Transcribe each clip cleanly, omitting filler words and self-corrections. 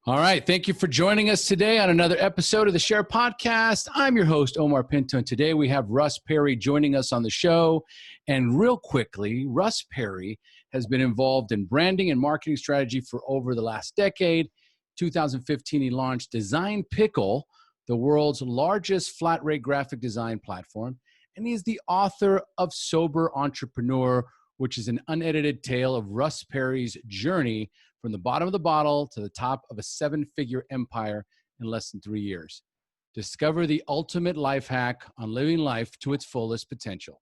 All right. Thank you for joining us today on another episode of the Share Podcast. I'm your host, Omar Pinto, and today we have Russ Perry joining us on the show. And real quickly, Russ Perry has been involved in branding and marketing strategy for over the last decade. 2015, he launched DesignPickle, the world's largest flat-rate graphic design platform. And he is the author of Sober Entrepreneur, which is an unedited tale of Russ Perry's journey from the bottom of the bottle to the top of a seven-figure empire in less than 3 years. Discover the ultimate life hack on living life to its fullest potential.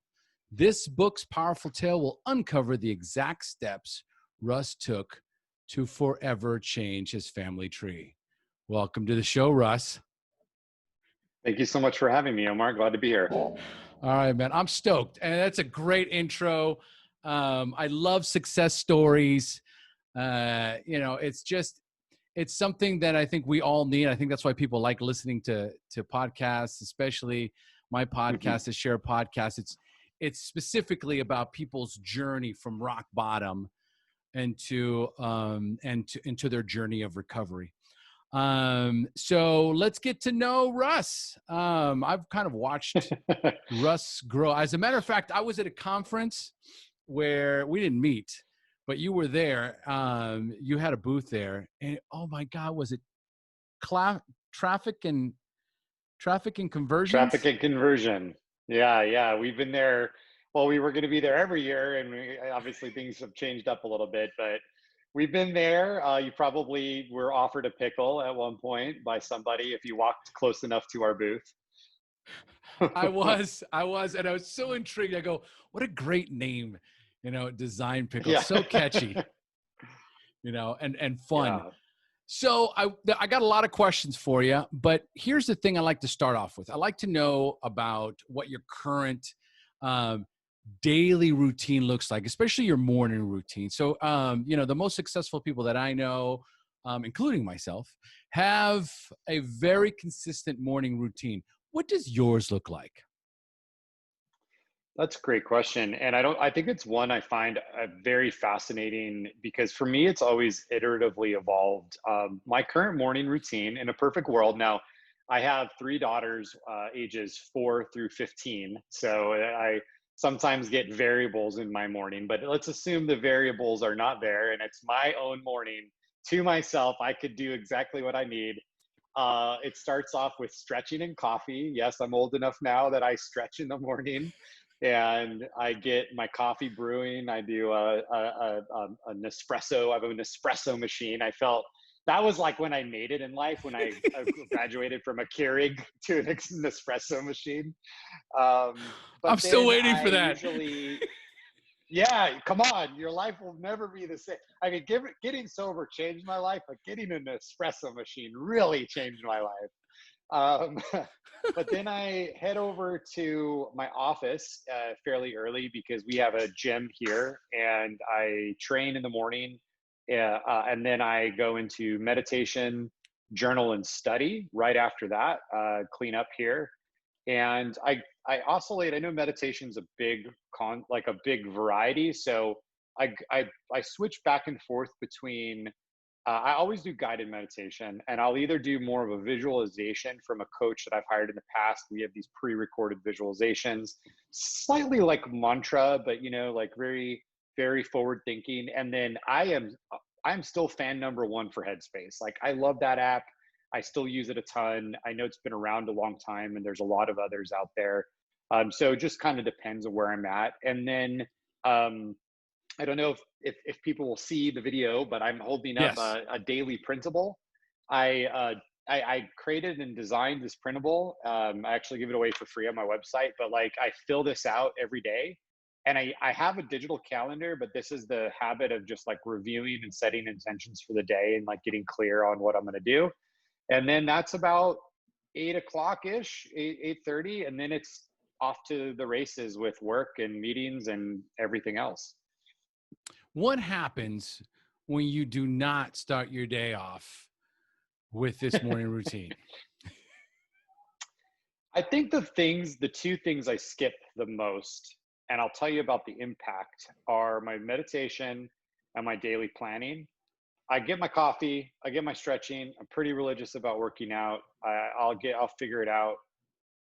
This book's powerful tale will uncover the exact steps Russ took to forever change his family tree. Welcome to the show, Russ. Thank you so much for having me, Omar. Glad to be here. All right, man. I'm stoked. And that's a great intro. I love success stories. It's something that I think we all need. I think that's why people like listening to podcasts, especially my podcast, the Share Podcast. It's specifically about people's journey from rock bottom into their journey of recovery. So let's get to know Russ. I've kind of watched Russ grow. As a matter of fact, I was at a conference where we didn't meet, but you were there. You had a booth there, and oh my God, was it traffic and conversion? Traffic and conversion. Yeah. We've been there. Well, we were going to be there every year, and obviously things have changed up a little bit, but we've been there. You probably were offered a pickle at one point by somebody if you walked close enough to our booth. I was, and I was so intrigued. I go, what a great name. DesignPickle, yeah. So catchy, and fun. Yeah. So I got a lot of questions for you, but here's the thing I like to start off with. I like to know about what your current daily routine looks like, especially your morning routine. So, the most successful people that I know, including myself, have a very consistent morning routine. What does yours look like? That's a great question. And I think it's one I find very fascinating because for me, it's always iteratively evolved. My current morning routine in a perfect world. Now I have three daughters, ages 4 through 15. So I sometimes get variables in my morning, but let's assume the variables are not there and it's my own morning to myself. I could do exactly what I need. It starts off with stretching and coffee. Yes, I'm old enough now that I stretch in the morning. And I get my coffee brewing. I do an espresso. I have an espresso machine. I felt that was like when I made it in life, when I graduated from a Keurig to an espresso machine. But I'm still waiting for that. Yeah, come on. Your life will never be the same. I mean, getting sober changed my life, but getting an espresso machine really changed my life. But then I head over to my office fairly early because we have a gym here, and I train in the morning, and then I go into meditation, journal, and study right after that, clean up here. And I oscillate. I know meditation's a big variety, so I switch back and forth between. I always do guided meditation, and I'll either do more of a visualization from a coach that I've hired in the past. We have these pre-recorded visualizations, slightly like mantra, but like very, very forward thinking. And then I'm still fan number one for Headspace. Like, I love that app. I still use it a ton. I know it's been around a long time, and there's a lot of others out there. So it just kind of depends on where I'm at. And then I don't know if people will see the video, but I'm holding up a daily printable. I created and designed this printable. I actually give it away for free on my website, but I fill this out every day. And I have a digital calendar, but this is the habit of just reviewing and setting intentions for the day and getting clear on what I'm going to do. And then that's about 8 o'clock-ish, 8:30. And then it's off to the races with work and meetings and everything else. What happens when you do not start your day off with this morning routine? I think the two things I skip the most, and I'll tell you about the impact, are my meditation and my daily planning. I get my coffee, I get my stretching. I'm pretty religious about working out. I'll figure it out.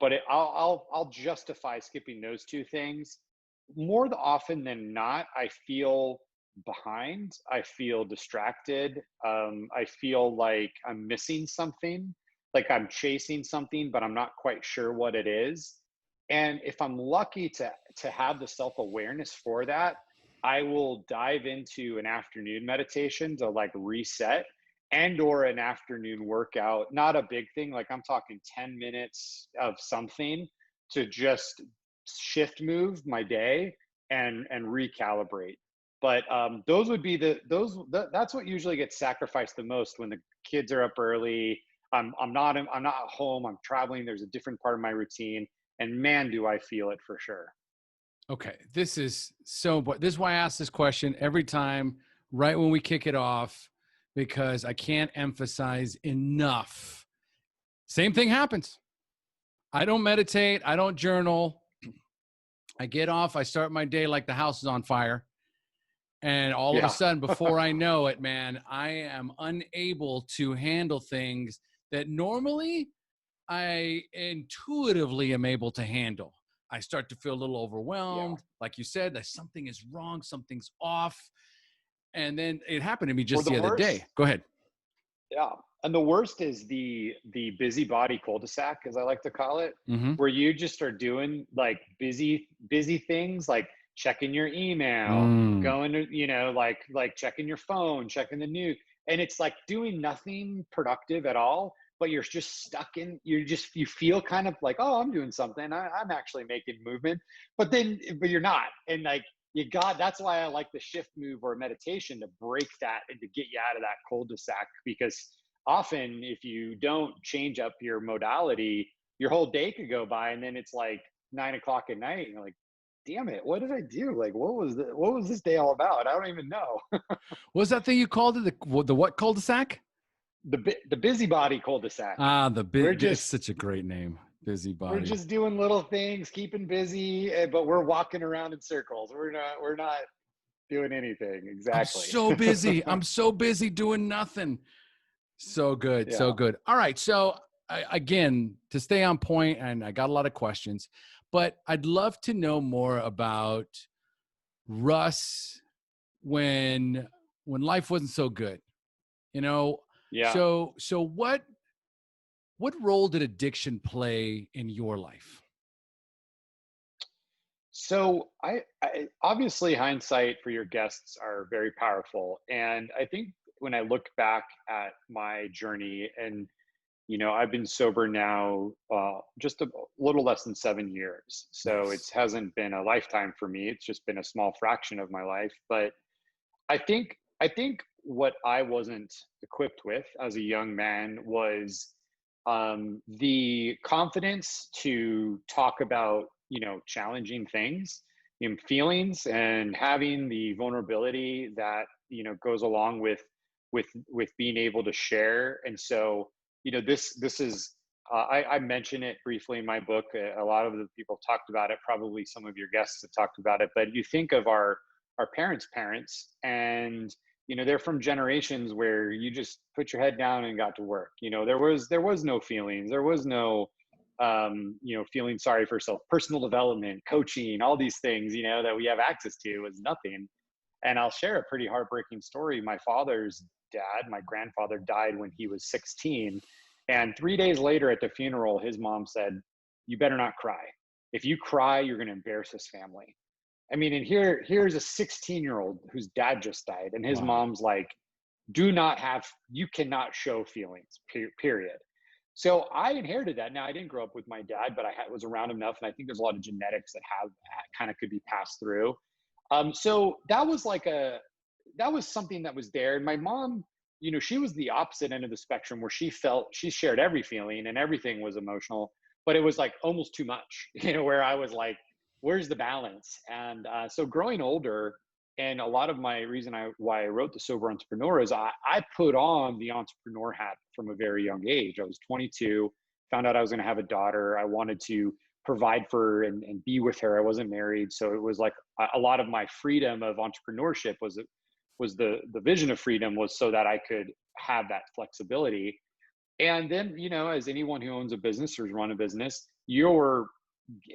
But I'll justify skipping those two things. More often than not, I feel behind. I feel distracted. I feel like I'm missing something, like I'm chasing something, but I'm not quite sure what it is. And if I'm lucky to have the self-awareness for that, I will dive into an afternoon meditation to like reset, and or an afternoon workout. Not a big thing, like I'm talking 10 minutes of something to just shift move my day and recalibrate. But those would be that's what usually gets sacrificed the most when the kids are up early. I'm not at home. I'm traveling. There's a different part of my routine, and man, do I feel it for sure. Okay, this is this is why I ask this question every time, right when we kick it off, because I can't emphasize enough. Same thing happens. I don't meditate. I don't journal. I get off. I start my day like the house is on fire. And all of a Yeah. sudden, before I know it, man, I am unable to handle things that normally I intuitively am able to handle. I start to feel a little Yeah. overwhelmed. Like you said, that something is wrong, something's off. And then it happened to me Or just the the other worst. day. Go ahead. Yeah. And the worst is the busybody cul-de-sac, as I like to call it, Mm-hmm. where you just are doing like busy things like checking your email, Mm. going to, like checking your phone, checking the news. And it's like doing nothing productive at all, but you're just stuck in, you feel kind of like, oh, I'm doing something. I'm actually making movement, but you're not. And like, that's why I like the shift move or meditation, to break that and to get you out of that cul-de-sac. Because often if you don't change up your modality, your whole day could go by, and then it's like 9 o'clock at night and you're like, damn it, what did I do? Like, what was this day all about? I don't even know. What was that thing you called it? The what cul-de-sac? The busybody cul-de-sac. Ah, we're it's just such a great name. we're Busybody. just doing little things, keeping busy, but we're walking around in circles. We're not doing anything. I'm Exactly. so busy. I'm so busy doing nothing. So good. So Yeah. good. All right. So again, to stay on point, and I got a lot of questions, but I'd love to know more about Russ when life wasn't so good, you know? Yeah. So what role did addiction play in your life? So I obviously, hindsight for your guests are very powerful. And I think when I look back at my journey, and I've been sober now just a little less than 7 years. So it Nice. hasn't been a lifetime for me. It's just been a small fraction of my life. But I think what I wasn't equipped with as a young man was the confidence to talk about challenging things, feelings, and having the vulnerability that goes along with being able to share. And so this is I mention it briefly in my book. A lot of the people talked about it. Probably some of your guests have talked about it. But you think of our parents, and they're from generations where you just put your head down and got to work. There was no feelings. There was no feeling sorry for yourself. Personal development, coaching, all these things that we have access to was nothing. And I'll share a pretty heartbreaking story. My father's dad, my grandfather, died when he was 16. And 3 days later at the funeral, his mom said, "You better not cry. If you cry, you're going to embarrass this family." I mean, and here's a 16-year-old whose dad just died, and his Wow. mom's like, you cannot show feelings, period. So I inherited that. Now, I didn't grow up with my dad, but was around him enough. And I think there's a lot of genetics that kind of could be passed through. So that was something that was there. And my mom, she was the opposite end of the spectrum, where she shared every feeling and everything was emotional, but it was like almost too much, where I was like, where's the balance? And so growing older, and a lot of my reason why I wrote The Sober Entrepreneur is I put on the entrepreneur hat from a very young age. I was 22, found out I was going to have a daughter. I wanted to provide for her and be with her. I wasn't married. So it was like a lot of my freedom of entrepreneurship the vision of freedom was so that I could have that flexibility. And then, as anyone who owns a business or run a business, you're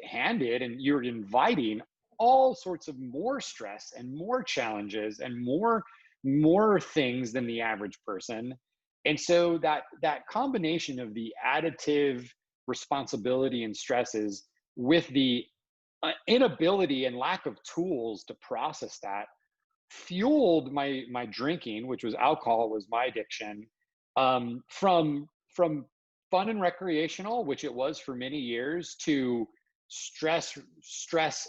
handed and you're inviting all sorts of more stress and more challenges and more things than the average person. And so that combination of the additive responsibility and stresses with the inability and lack of tools to process that fueled my drinking, which was alcohol, was my addiction, from fun and recreational, which it was for many years, to stress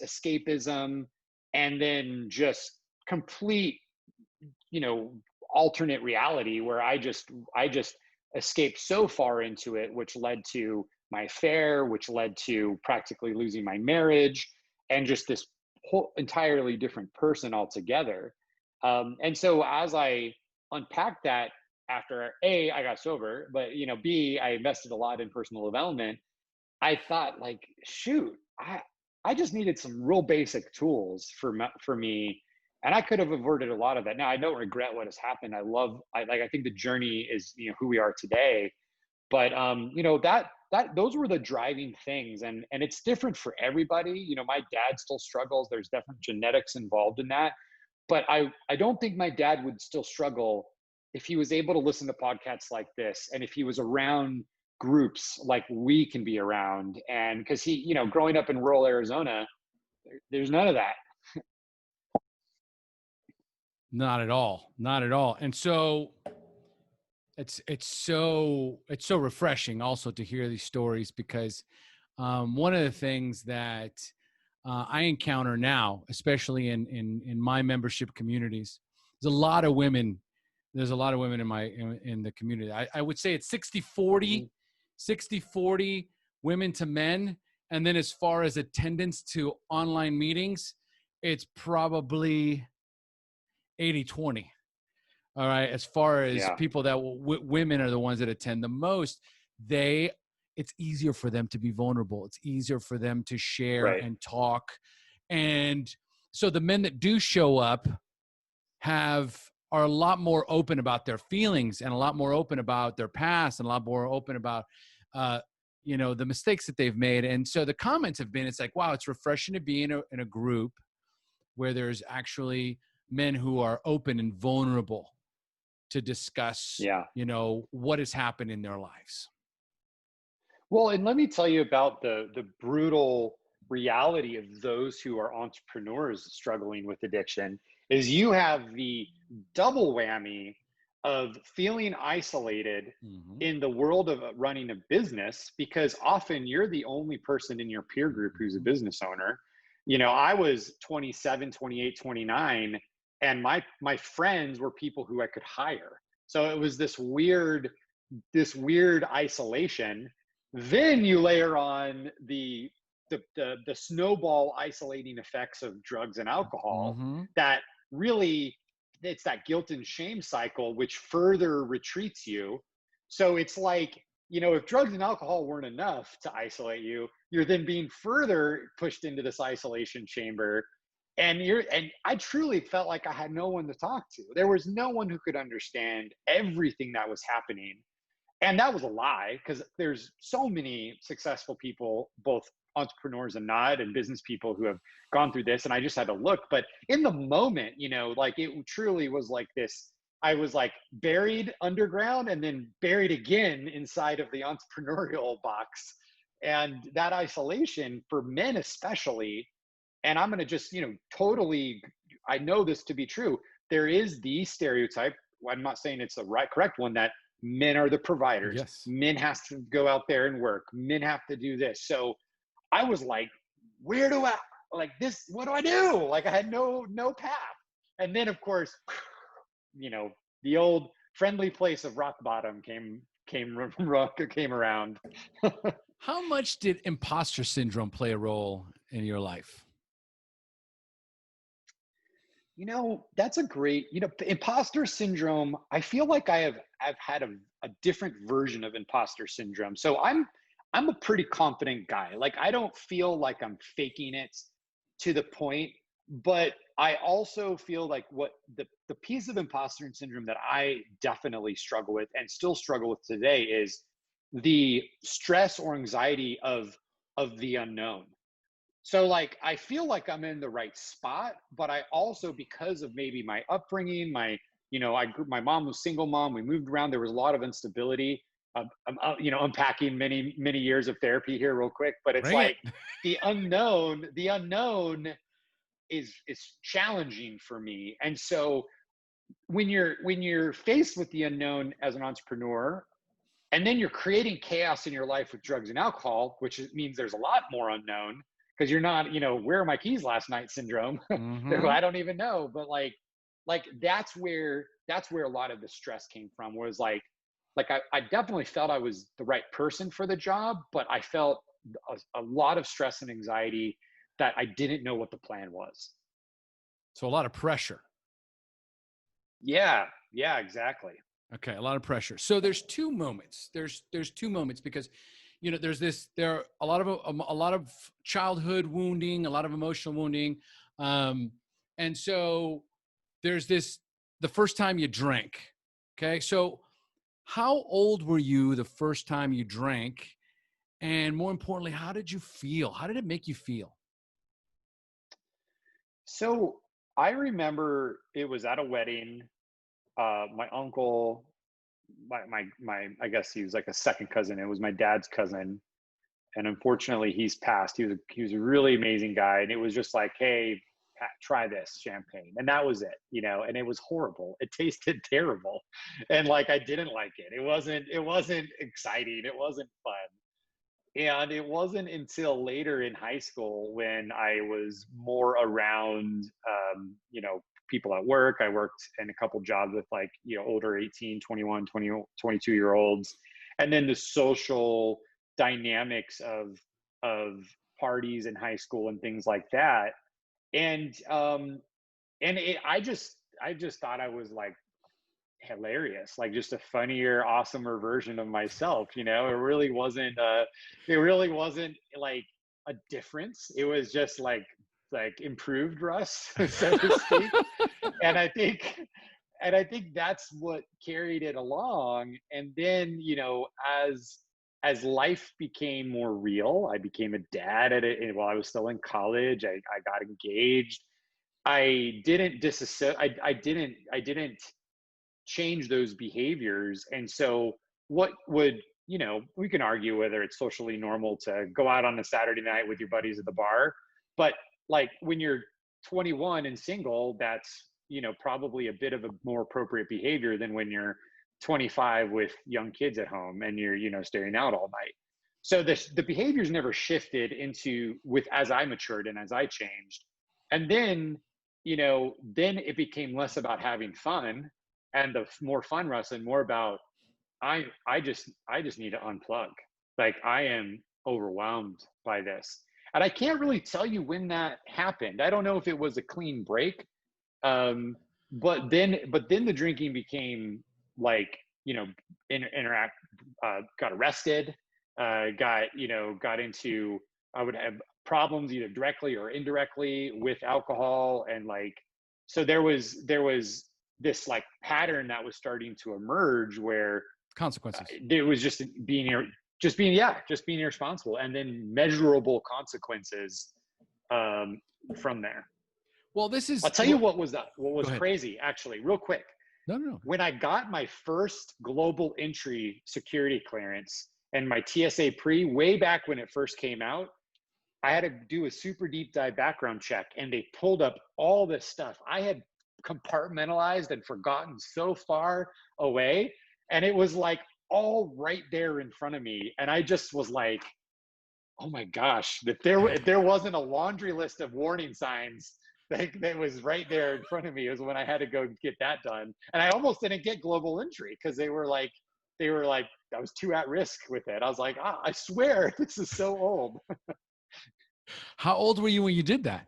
escapism, and then just complete, alternate reality where I just escaped so far into it, which led to my affair, which led to practically losing my marriage, and just this whole entirely different person altogether. And so as I unpacked that after I got sober, but B, I invested a lot in personal development, I thought, like, shoot, I just needed some real basic tools for me, and I could have avoided a lot of that. Now I don't regret what has happened. I think the journey is who we are today, but those were the driving things, and it's different for everybody. My dad still struggles. There's definitely genetics involved in that, but I don't think my dad would still struggle if he was able to listen to podcasts like this, and if he was around groups like we can be around. And because he, growing up in rural Arizona, there's none of that. Not at all. Not at all. And so it's so refreshing also to hear these stories, because one of the things that I encounter now, especially in my membership communities, there's a lot of women. There's a lot of women in the community. I would say it's 60-40, 60-40 women to men. And then as far as attendance to online meetings, it's probably 80-20. All right. As far as people that women are the ones that attend the most, it's easier for them to be vulnerable. It's easier for them to share and talk. And so the men that do show up are a lot more open about their feelings, and a lot more open about their past, and a lot more open about, the mistakes that they've made. And so the comments have been, it's like, wow, it's refreshing to be in a group where there's actually men who are open and vulnerable to discuss, what has happened in their lives. Well, and let me tell you about the brutal reality of those who are entrepreneurs struggling with addiction. Is you have the double whammy of feeling isolated in the world of running a business, because often you're the only person in your peer group who's a business owner. I was 27, 28, 29, and my friends were people who I could hire. So it was this weird isolation. Then you layer on the snowball isolating effects of drugs and alcohol, that really, it's that guilt and shame cycle, which further retreats you. So it's like, if drugs and alcohol weren't enough to isolate you, you're then being further pushed into this isolation chamber. And I truly felt like I had no one to talk to. There was no one who could understand everything that was happening. And that was a lie, because there's so many successful people, both entrepreneurs and not, and business people who have gone through this. And I just had to look. But in the moment, like, it truly was like this. I was like buried underground and then buried again inside of the entrepreneurial box. And that isolation for men especially, and I'm going to just, totally, I know this to be true. There is the stereotype. I'm not saying it's the correct one, that men are the providers. Yes. Men have to go out there and work. Men have to do this. So I was like, what do I do? Like, I had no path. And then, of course, the old friendly place of rock bottom came around. How much did imposter syndrome play a role in your life? That's a great, imposter syndrome. I feel like I've had a different version of imposter syndrome. So I'm a pretty confident guy. Like, I don't feel like I'm faking it to the point but I also feel like what the piece of imposter syndrome that I definitely struggle with and still struggle with today is the stress or anxiety of the unknown. So like I feel like I'm in the right spot, but I also, because of maybe my upbringing, my mom was single mom, we moved around, there was a lot of instability. Unpacking many years of therapy here real quick, but it's Bring it. like the unknown is challenging for me. And so when you're faced with the unknown as an entrepreneur, and then you're creating chaos in your life with drugs and alcohol, which means there's a lot more unknown because you're not, where are my keys last night syndrome. Mm-hmm. I don't even know. But like that's where a lot of the stress came from, was I definitely felt I was the right person for the job, but I felt a lot of stress and anxiety that I didn't know what the plan was. So a lot of pressure. Yeah, exactly. Okay, a lot of pressure. So there's two moments. There's two moments because, there are a lot of childhood wounding, a lot of emotional wounding, and so there's the first time you drank. Okay, so how old were you the first time you drank, and more importantly, how did you feel? How did it make you feel? So I remember it was at a wedding. My uncle, I guess he was like a second cousin. It was my dad's cousin, and unfortunately, he's passed. He was a really amazing guy, and it was just like, hey, Pat, try this champagne, and that was it. And it was horrible. It tasted terrible, and like I didn't like it. It wasn't exciting. It wasn't fun. And it wasn't until later in high school when I was more around, people at work. I worked in a couple jobs with older 18, 21, 20, 22-year olds. And then the social dynamics of parties in high school and things like that. And I just thought I was like hilarious, like just a funnier, awesomer version of myself. It really wasn't like a difference. It was just like improved Russ, so to speak. and i think and I think that's what carried it along. And then as life became more real, I became a dad while I was still in college. I got engaged. I didn't disassociate. I didn't change those behaviors. And so we can argue whether it's socially normal to go out on a Saturday night with your buddies at the bar, but like when you're 21 and single, that's probably a bit of a more appropriate behavior than when you're 25 with young kids at home and you're staying out all night. So the behaviors never shifted as I matured and as I changed. And then it became less about having fun, and the more fun, Russ, and more about I just need to unplug. Like I am overwhelmed by this. And I can't really tell you when that happened. I don't know if it was a clean break. But then the drinking became like, interact, got arrested, got into, I would have problems either directly or indirectly with alcohol. And so there was this like pattern that was starting to emerge where Consequences. it was just being irresponsible, and then measurable consequences from there. Well, this is. I'll tell you what was Go ahead. crazy, actually, real quick. No. When I got my first global entry security clearance and my TSA pre, way back when it first came out, I had to do a super deep dive background check, and they pulled up all this stuff I had compartmentalized and forgotten so far away. And it was like all right there in front of me. And I just was like, oh my gosh, if there wasn't a laundry list of warning signs that was right there in front of me, is when I had to go get that done. And I almost didn't get global entry because they were like, I was too at risk with it. I was like, I swear this is so old. How old were you when you did that?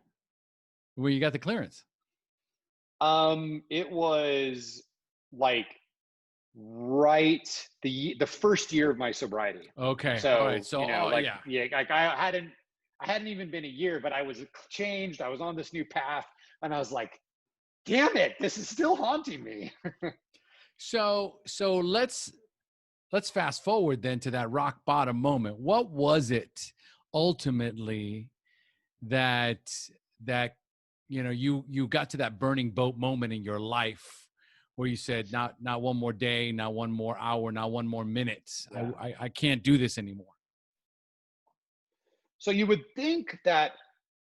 When you got the clearance? It was like the first year of my sobriety. Okay. So, all right. So, like I hadn't even been a year, but I was changed. I was on this new path. And I was like, damn it, this is still haunting me. So let's fast forward then to that rock bottom moment. What was it ultimately that you got to that burning boat moment in your life where you said, not one more day, not one more hour, not one more minute. Yeah. I can't do this anymore. So you would think that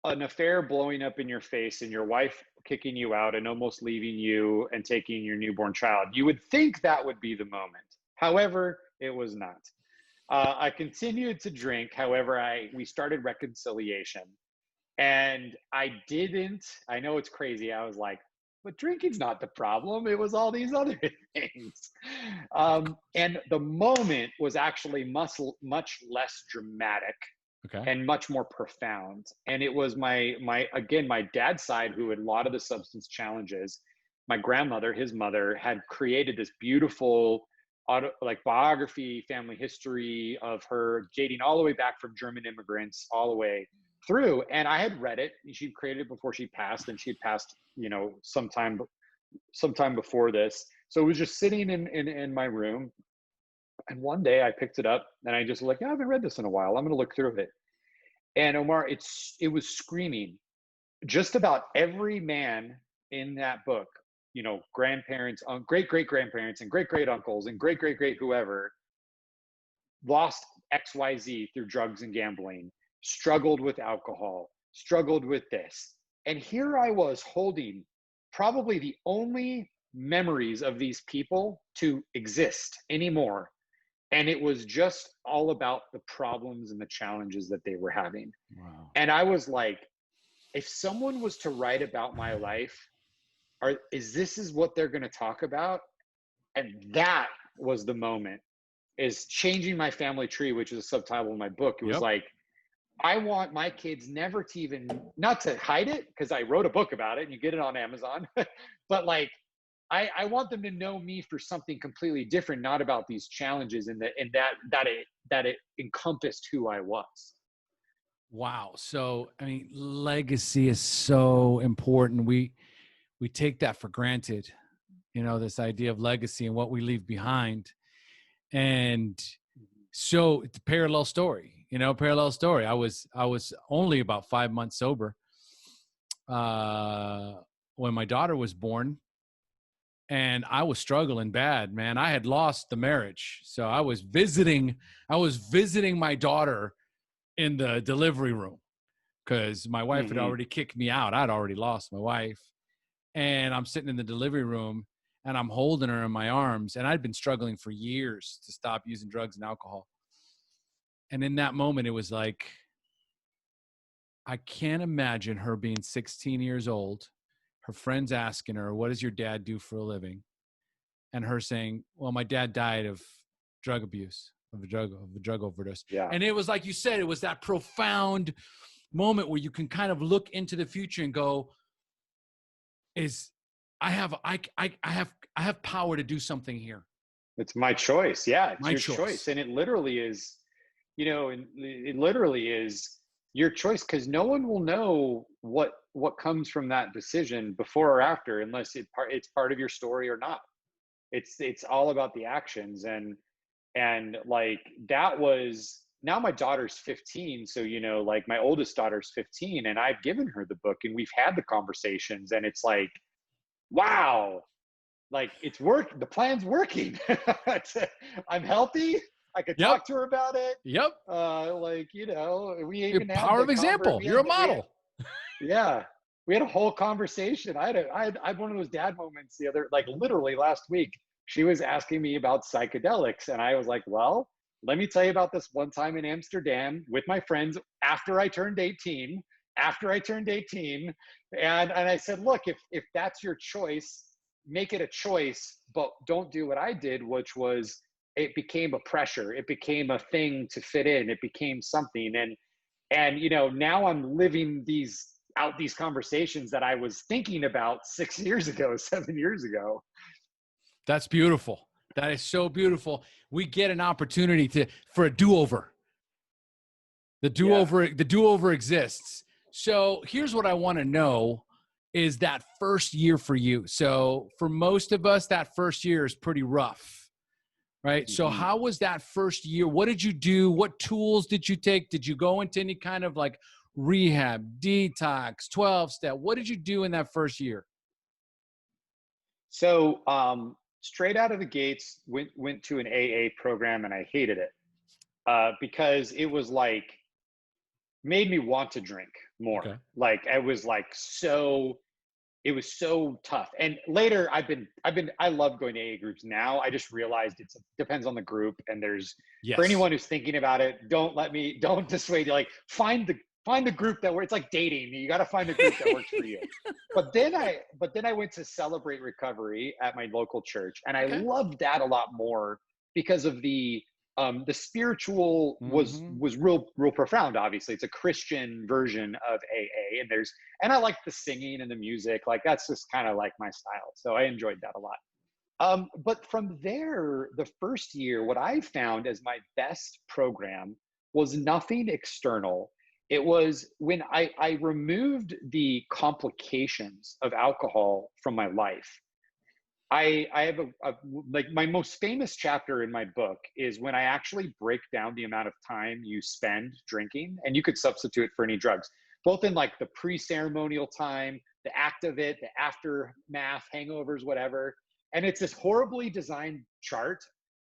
an affair blowing up in your face and your wife kicking you out and almost leaving you and taking your newborn child, you would think that would be the moment. However, it was not. I continued to drink. However, we started reconciliation, and I know it's crazy. I was like, but drinking's not the problem. It was all these other things. And the moment was actually much less dramatic. Okay. And much more profound. And it was my dad's side who had a lot of the substance challenges. My grandmother, his mother, had created this beautiful biography, family history of her dating all the way back from German immigrants all the way through. And I had read it. She created it before she passed, and she had passed, sometime before this. So it was just sitting in my room. And one day I picked it up and I just I haven't read this in a while. I'm going to look through it. And Omar, it was screaming. Just about every man in that book, grandparents, great grandparents, and great uncles, and great whoever, lost XYZ through drugs and gambling, struggled with alcohol, struggled with this. And here I was holding probably the only memories of these people to exist anymore. And it was just all about the problems and the challenges that they were having. Wow. And I was like, if someone was to write about my life, this is what they're going to talk about? And that was the moment, is changing my family tree, which is a subtitle in my book. It was like, I want my kids never to not to hide it, because I wrote a book about it and you get it on Amazon, but I want them to know me for something completely different, not about these challenges, and that it encompassed who I was. Wow. So, legacy is so important. We take that for granted, this idea of legacy and what we leave behind. And so it's a parallel story, I was only about 5 months sober when my daughter was born. And I was struggling bad, man. I had lost the marriage. So I was visiting my daughter in the delivery room because my wife had already kicked me out. I'd already lost my wife. And I'm sitting in the delivery room and I'm holding her in my arms. And I'd been struggling for years to stop using drugs and alcohol. And in that moment, it was like, I can't imagine her being 16 years old, her friends asking her, what does your dad do for a living? And her saying, well, my dad died of drug abuse, of a drug overdose. Yeah. And it was like you said, it was that profound moment where you can kind of look into the future and go, I have power to do something here. It's my choice. Yeah. It's my your choice. And it literally is, it literally is your choice, because no one will know what comes from that decision before or after, unless it's part of your story or not. It's all about the actions. And like, that was, now my daughter's 15. So, my oldest daughter's 15, and I've given her the book and we've had the conversations, and it's like, wow, like it's the plan's working. I'm healthy. I could talk to her about it. Yep. We even had power of example. You're a model. Yeah. We had a whole conversation. I had one of those dad moments literally last week. She was asking me about psychedelics, and I was like, well, let me tell you about this one time in Amsterdam with my friends after I turned 18. And I said, look, if that's your choice, make it a choice, but don't do what I did, which was, it became a pressure. It became a thing to fit in. It became something. And now I'm living these conversations that I was thinking about 6 years ago, 7 years ago. That's beautiful. That is so beautiful. We get an opportunity for a do-over. The do-over exists. So here's what I want to know. is that first year for you. So for most of us, that first year is pretty rough, right? So Mhm. how was that first year? What did you do? What tools did you take? Did you go into any kind of like rehab, detox, 12 step? What did you do in that first year? So straight out of the gates, went to an AA program, and I hated it because it was like made me want to drink more. Okay. Like I was like so it was so tough. And later I love going to AA groups now. I just realized it depends on the group. And there's, for Yes. anyone who's thinking about it, don't dissuade you. Like find the group that works. It's like dating. You got to find the group that works for you. But then I went to Celebrate Recovery at my local church, and I Okay. loved that a lot more because of the spiritual was real profound. Obviously, it's a Christian version of AA, and I like the singing and the music. Like that's just kind of like my style. So I enjoyed that a lot. But from there, the first year, what I found as my best program was nothing external. It was when I removed the complications of alcohol from my life. I have like my most famous chapter in my book is when I actually break down the amount of time you spend drinking, and you could substitute it for any drugs, both in like the pre-ceremonial time, the act of it, the aftermath, hangovers, whatever. And it's this horribly designed chart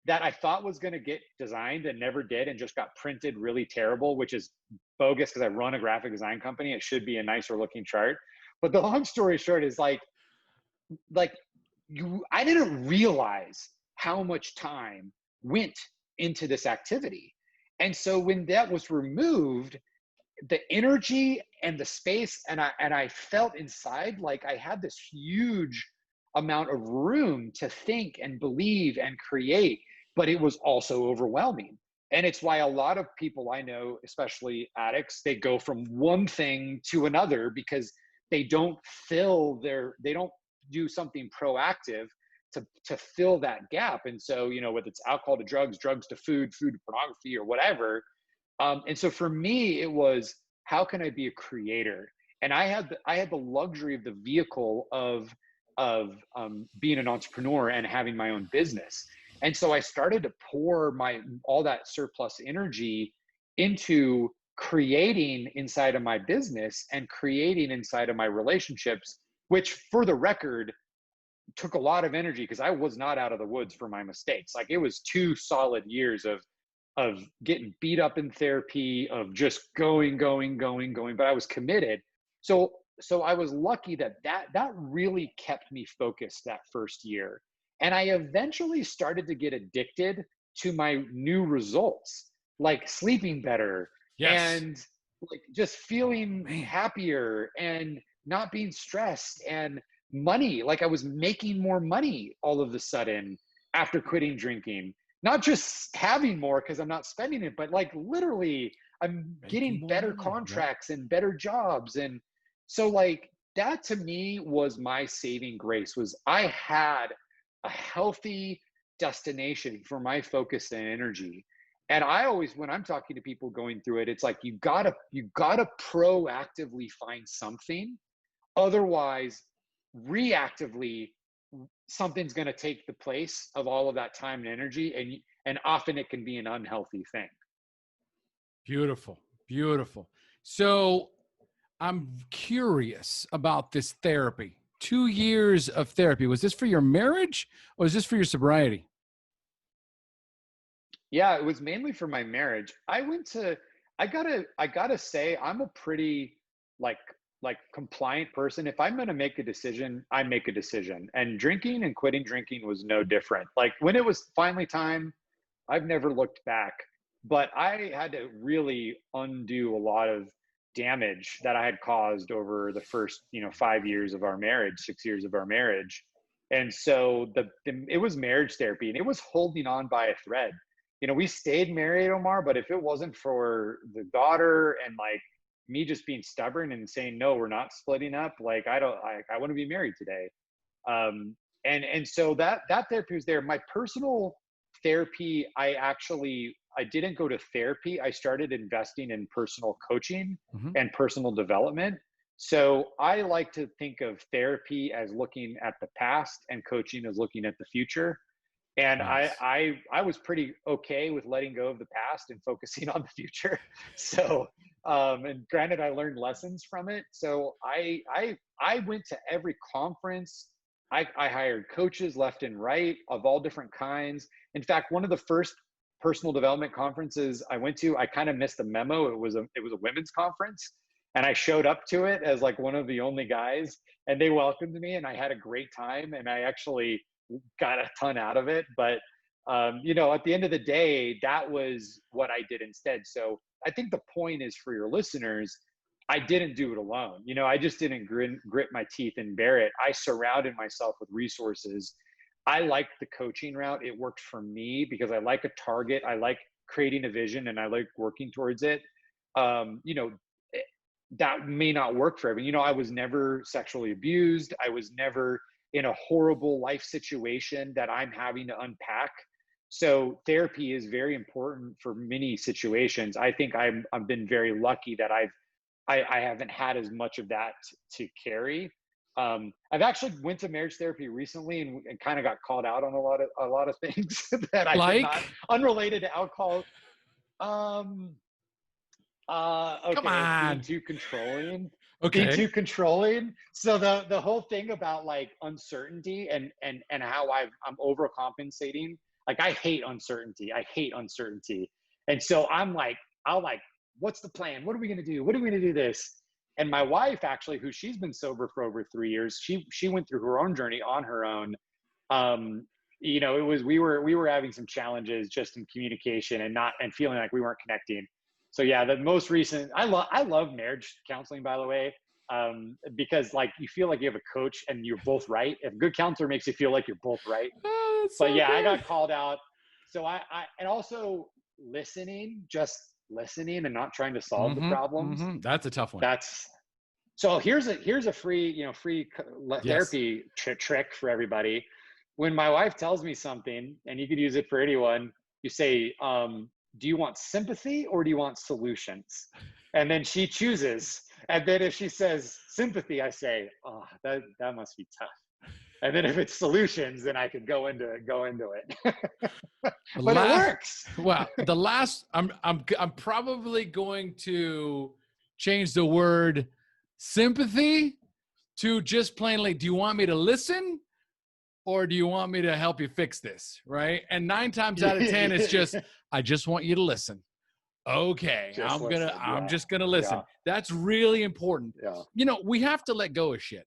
that I thought was going to get designed and never did, and just got printed really terrible, which is bogus because I run a graphic design company. It should be a nicer looking chart. But the long story short is like I didn't realize how much time went into this activity. And so when that was removed, the energy and the space, and I felt inside like I had this huge amount of room to think and believe and create, but it was also overwhelming. And it's why a lot of people I know, especially addicts, they go from one thing to another because they don't do something proactive to fill that gap. And so, whether it's alcohol to drugs, drugs to food, food to pornography, or whatever. And so for me, it was, how can I be a creator? And I had the luxury of the vehicle of being an entrepreneur and having my own business. And so I started to pour all that surplus energy into creating inside of my business and creating inside of my relationships, which, for the record, took a lot of energy because I was not out of the woods for my mistakes. Like it was 2 solid years of getting beat up in therapy, of just going, but I was committed. So I was lucky that really kept me focused that first year. And I eventually started to get addicted to my new results, like sleeping better Yes. and like just feeling Man. happier and not being stressed, and money. Like I was making more money all of a sudden after quitting drinking, not just having more because I'm not spending it, but like literally I'm Making getting more better money. Yep. contracts and better jobs. And so like that to me was my saving grace, was I had a healthy destination for my focus and energy. And I always, when I'm talking to people going through it, it's like you gotta proactively find something. Otherwise, reactively, something's going to take the place of all of that time and energy, and often it can be an unhealthy thing. Beautiful. Beautiful. So I'm curious about this therapy. 2 years of therapy. Was this for your marriage or was this for your sobriety? Yeah, it was mainly for my marriage. I gotta say, I'm a pretty like compliant person. If I'm gonna make a decision, I make a decision. And drinking and quitting drinking was no different. Like when it was finally time, I've never looked back. But I had to really undo a lot of damage that I had caused over the first, 5 years of our marriage, 6 years of our marriage. And so it was marriage therapy, and it was holding on by a thread. We stayed married, Omar, but if it wasn't for the daughter and like me just being stubborn and saying, no, we're not splitting up, like I want to be married today. And so that therapy was there. My personal therapy, I didn't go to therapy. I started investing in personal coaching Mhm. and personal development. So I like to think of therapy as looking at the past and coaching as looking at the future. And Nice. I was pretty okay with letting go of the past and focusing on the future. So and granted, I learned lessons from it. So I went to every conference. I hired coaches left and right of all different kinds. In fact, one of the first personal development conferences I went to, I kind of missed the memo. It was a women's conference, and I showed up to it as like one of the only guys, and they welcomed me, and I had a great time, and I actually got a ton out of it. But at the end of the day, that was what I did instead. So I think the point is for your listeners, I didn't do it alone. I just didn't grit my teeth and bear it. I surrounded myself with resources. I liked the coaching route. It worked for me because I like a target. I like creating a vision and I like working towards it. Um, you know, that may not work for everyone. I was never sexually abused. I was never in a horrible life situation that I'm having to unpack. So therapy is very important for many situations. I think I've been very lucky that I haven't had as much of that to carry. I've actually went to marriage therapy recently and kind of got called out on a lot of things that I did not, Like, unrelated to alcohol. come Okay, being on. too controlling. Being Okay. too controlling. So the whole thing about like uncertainty and how I'm overcompensating. Like I hate uncertainty. I hate uncertainty. And so I'll like, what's the plan? What are we gonna do? What are we gonna do this? And my wife, actually, who she's been sober for over 3 years, she went through her own journey on her own. It was we were having some challenges just in communication and feeling like we weren't connecting. So yeah, the most recent, I love marriage counseling, by the way, because like you feel like you have a coach and you're both right. If a good counselor makes you feel like you're both right. Oh, that's But so yeah, I good. got called out. So and also just listening and not trying to solve the problems. That's a tough one. That's so here's a free Yes. therapy trick for everybody. When my wife tells me something, and you could use it for anyone, you say, "Do you want sympathy or do you want solutions?" And then she chooses. And then if she says sympathy, I say, "Oh, that must be tough." And then if it's solutions, then I could go into it. The But it last, works. well, the last, I'm probably going to change the word sympathy to just plainly, do you want me to listen or do you want me to help you fix this? Right. And 9 times out of 10, it's just, I just want you to listen. Okay. Just listen. I'm Yeah. just going to Yeah. listen. That's really important. Yeah. We have to let go of shit.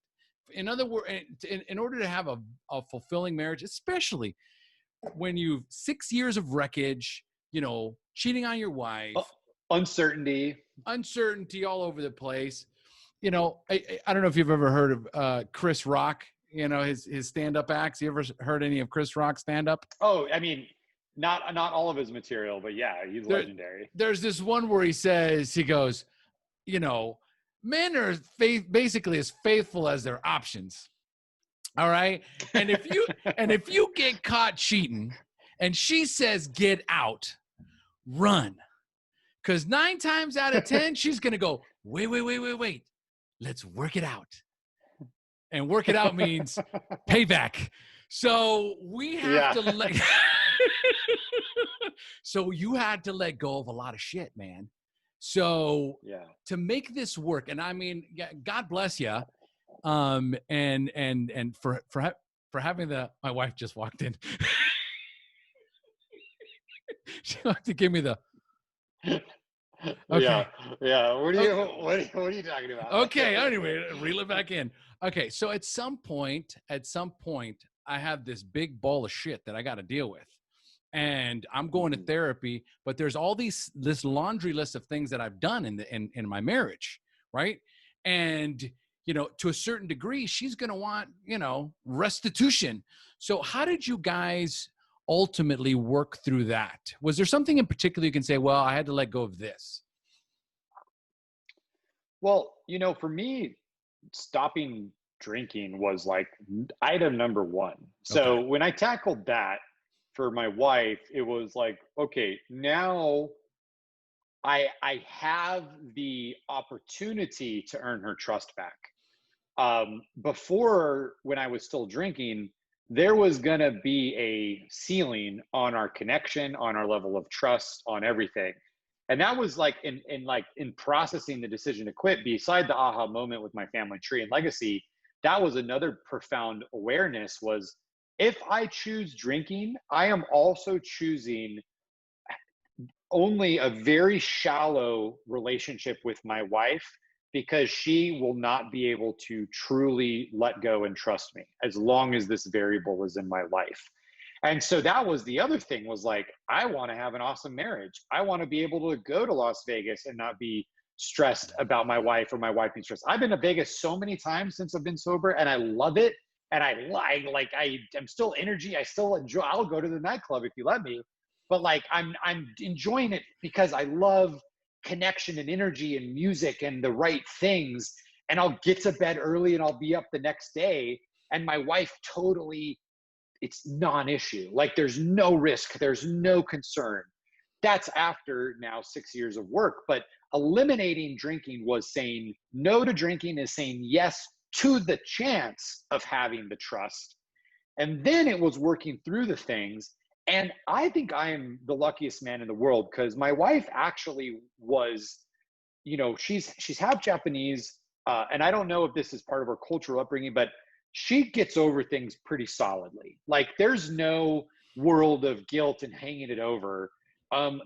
In other words, in order to have a fulfilling marriage, especially when you've 6 years of wreckage, cheating on your wife, Uncertainty. uncertainty all over the place. I don't know if you've ever heard of Chris Rock, his stand-up acts. You ever heard any of Chris Rock's stand-up? Oh, I mean, not all of his material, but yeah, he's There, legendary. there's this one where he goes, men are basically as faithful as their options. All right. And if you get caught cheating and she says, get out, run. Because 9 times out of 10, she's going to go, wait. Let's work it out. And work it out means payback. So we have Yeah. to so you had to let go of a lot of shit, man. So Yeah. to make this work, and I mean, God bless you. And for having my wife just walked in. She wanted to give me the, okay. Yeah. What are you talking about? Okay. Anyway, reel it back in. Okay. So at some point, I have this big ball of shit that I got to deal with. And I'm going to therapy, but there's all this laundry list of things that I've done in my marriage. Right. And, to a certain degree, she's going to want, restitution. So how did you guys ultimately work through that? Was there something in particular you can say, well, I had to let go of this? Well, for me, stopping drinking was like item number one. Okay. So when I tackled that for my wife, it was like, okay, now I have the opportunity to earn her trust back. Before, when I was still drinking, there was gonna be a ceiling on our connection, on our level of trust, on everything. And that was like in processing the decision to quit, beside the aha moment with my family tree and legacy, that was another profound awareness was, if I choose drinking, I am also choosing only a very shallow relationship with my wife, because she will not be able to truly let go and trust me as long as this variable is in my life. And so that was the other thing, was like, I want to have an awesome marriage. I want to be able to go to Las Vegas and not be stressed about my wife or my wife being stressed. I've been to Vegas so many times since I've been sober, and I love it. And I'm still energy. I still enjoy, I'll go to the nightclub if you let me, but like, I'm enjoying it because I love connection and energy and music and the right things. And I'll get to bed early and I'll be up the next day. And my wife totally, it's non-issue. Like, there's no risk, there's no concern. That's after now 6 years of work. But eliminating drinking was saying no to drinking, is saying yes to the chance of having the trust. And then it was working through the things. And I think I am the luckiest man in the world, because my wife actually was, she's half Japanese. And I don't know if this is part of her cultural upbringing, but she gets over things pretty solidly. Like, there's no world of guilt and hanging it over.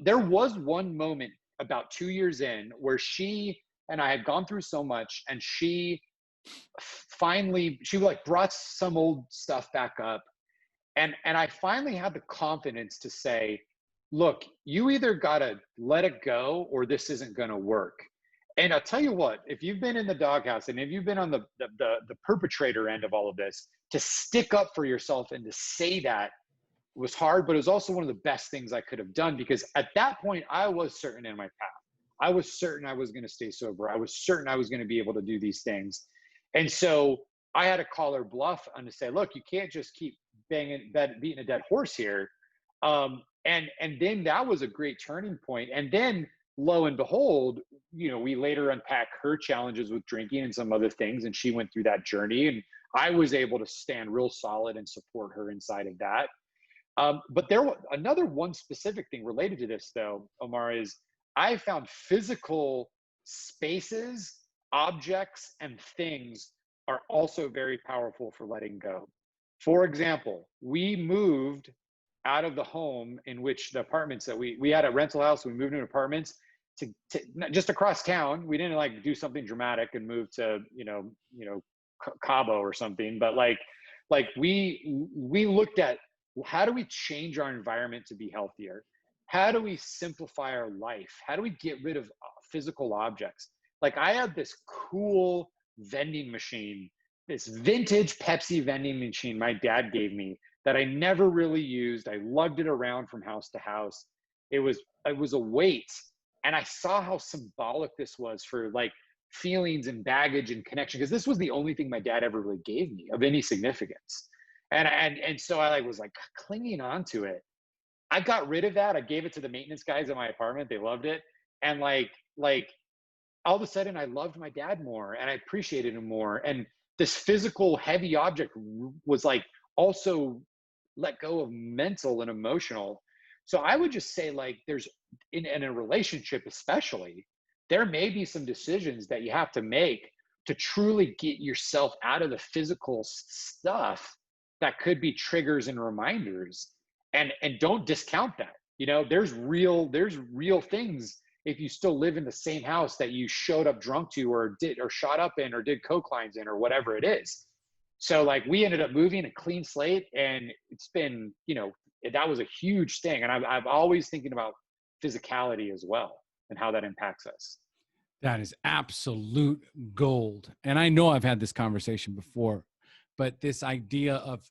There was one moment about 2 years in where she and I had gone through so much, and she like brought some old stuff back up. And I finally had the confidence to say, look, you either got to let it go or this isn't going to work. And I'll tell you what, if you've been in the doghouse and if you've been on the perpetrator end of all of this, to stick up for yourself and to say that was hard, but it was also one of the best things I could have done, because at that point I was certain in my path. I was certain I was going to stay sober. I was certain I was going to be able to do these things. And so I had to call her bluff and to say, look, you can't just keep beating a dead horse here. And then that was a great turning point. And then lo and behold, we later unpack her challenges with drinking and some other things, and she went through that journey, and I was able to stand real solid and support her inside of that. But there was another one specific thing related to this, though, Omar, is I found physical spaces, objects, and things are also very powerful for letting go. For example, we moved out of the home in which the apartments that we had a rental house. We moved into apartments to just across town. We didn't like do something dramatic and move to, Cabo or something, but like we looked at, how do we change our environment to be healthier? How do we simplify our life? How do we get rid of physical objects? Like, I had this cool vending machine, this vintage Pepsi vending machine my dad gave me that I never really used. I lugged it around from house to house. It was a weight. And I saw how symbolic this was for like feelings and baggage and connection, because this was the only thing my dad ever really gave me of any significance. And so I was like clinging on to it. I got rid of that. I gave it to the maintenance guys in my apartment. They loved it. And like all of a sudden I loved my dad more and I appreciated him more. And this physical heavy object was like also let go of mental and emotional. So I would just say, like, there's in a relationship, especially, there may be some decisions that you have to make to truly get yourself out of the physical stuff that could be triggers and reminders, and don't discount that. There's real things, if you still live in the same house that you showed up drunk to or shot up in or did coke lines in or whatever it is. So like, we ended up moving a clean slate, and it's been, that was a huge thing. And I'm always thinking about physicality as well and how that impacts us. That is absolute gold. And I know I've had this conversation before, but this idea of,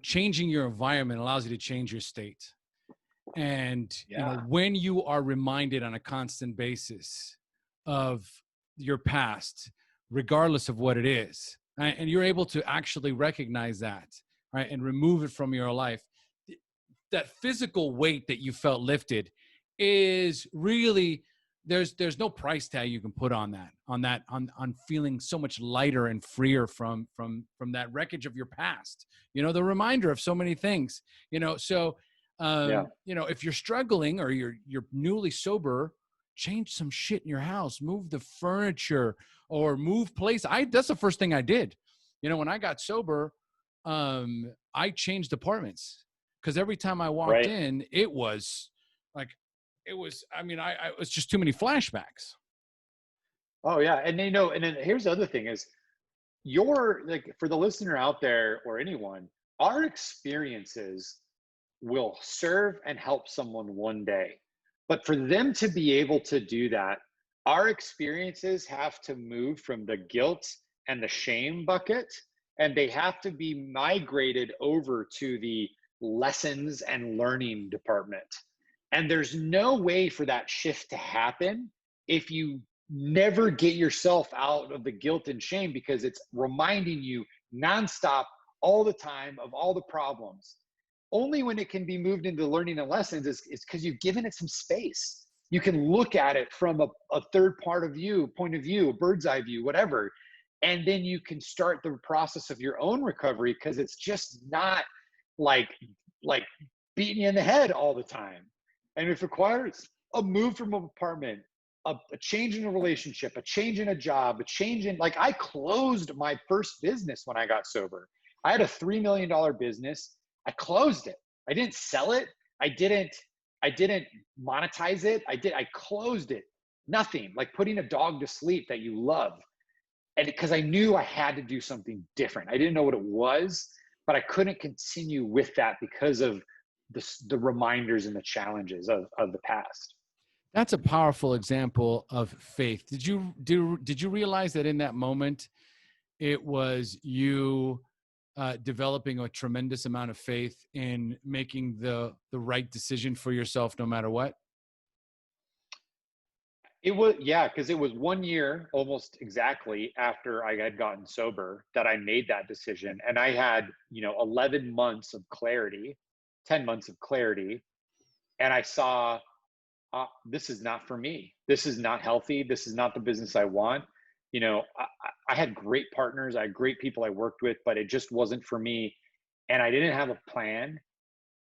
changing your environment allows you to change your state. And, when you are reminded on a constant basis of your past, regardless of what it is, right, and you're able to actually recognize that, right, and remove it from your life, that physical weight that you felt lifted is really, there's no price tag you can put on that, on feeling so much lighter and freer from that wreckage of your past, the reminder of so many things, so Yeah. if you're struggling or you're newly sober, change some shit in your house, move the furniture or move place. That's the first thing I did. When I got sober, I changed apartments, because every time I walked Right. in, it was like, it was just too many flashbacks. Oh yeah. And and then here's the other thing is, like, for the listener out there or anyone, our experiences will serve and help someone one day. But for them to be able to do that, our experiences have to move from the guilt and the shame bucket, and they have to be migrated over to the lessons and learning department. And there's no way for that shift to happen if you never get yourself out of the guilt and shame, because it's reminding you nonstop all the time of all the problems. Only when it can be moved into learning and lessons is because you've given it some space. You can look at it from a third point of view, a bird's eye view, whatever. And then you can start the process of your own recovery, because it's just not like beating you in the head all the time. And it requires a move from an apartment, a change in a relationship, a change in a job, a change in, like, I closed my first business when I got sober. I had a $3 million business. I closed it. I didn't sell it. I didn't monetize it. I closed it. Nothing, like putting a dog to sleep that you love. And because I knew I had to do something different. I didn't know what it was, but I couldn't continue with that because of the reminders and the challenges of the past. That's a powerful example of faith. Did you realize that in that moment, it was you developing a tremendous amount of faith in making the right decision for yourself, no matter what? It was, yeah, because it was 1 year almost exactly after I had gotten sober that I made that decision. And I had, 11 months of clarity, 10 months of clarity. And I saw, this is not for me. This is not healthy. This is not the business I want. I had great partners. I had great people I worked with, but it just wasn't for me. And I didn't have a plan.